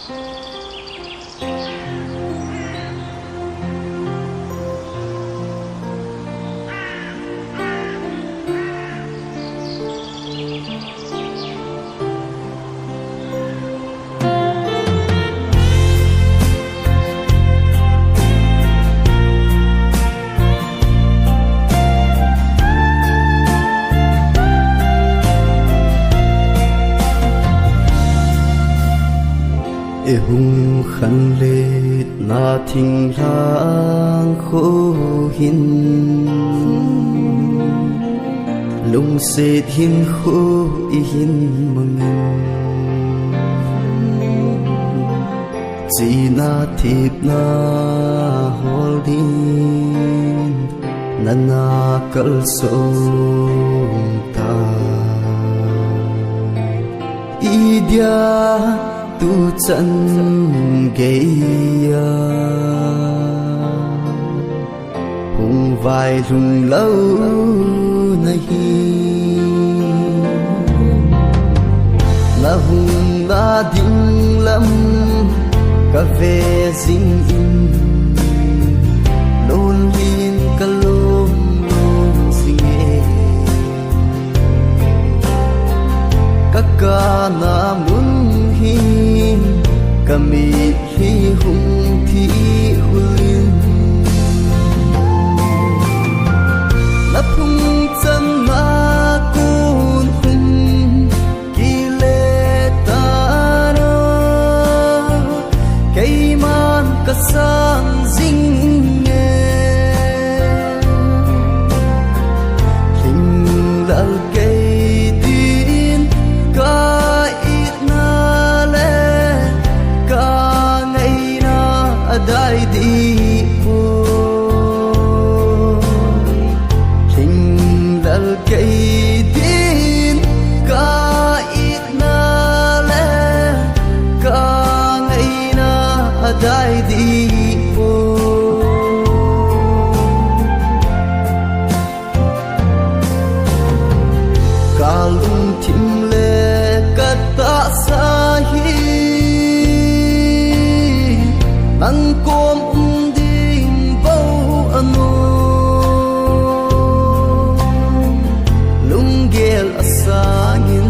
e hung khăn lệ na thình lang khô hin lung sệt hin khô y hin mangin chỉ na thịp na holding na na kal song ta idia tu chân gaya hùng vai lùng lâu này là hùng đã đinh lâm cà phê dinh in lôn hin cả lôm lôm dinh các ca na muốn hin kami hi hung thi hulin lap hung chân na kun hung kile ta na kay man kasang zing nghe hình lal kay din ka dai đi po hình dal cây din ka ít na le ka ngày na dai đi po ka lung thim le ka ta sa hi nang kom ding bao ano lunggel asangin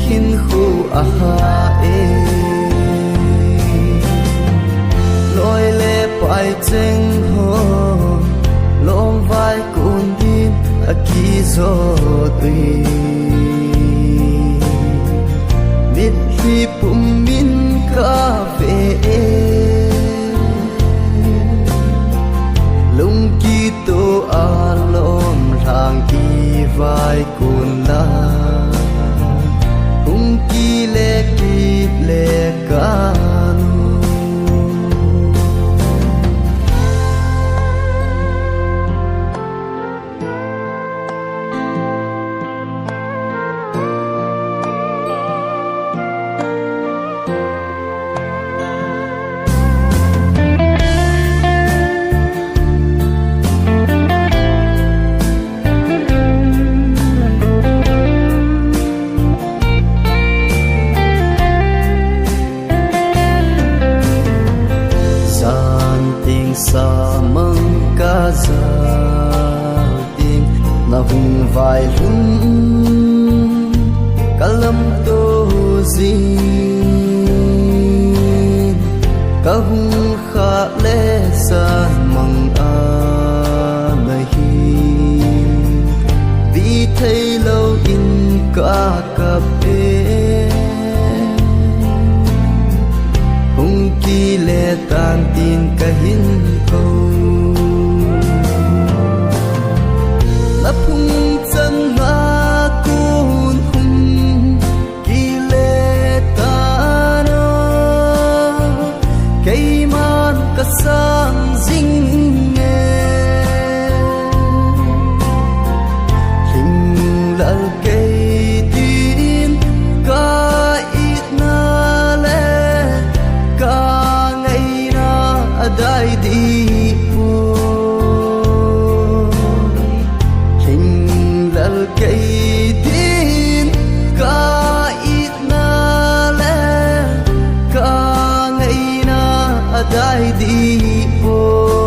hin khu aha e loi le pai cheng ho lom vai kun din aki zo tui mit hi pum min ka ve lung ki to alom rang ki vai kun la hung ki le ka sa mang ca za ting na hung vai lung kalam to zin ka hung kha le sa mang a nahi vi thei lo in ka ka pe hung ki le tan tin ka hin ko lap hung chân na kun hung ki le ta na kay man ka sang zing dai di po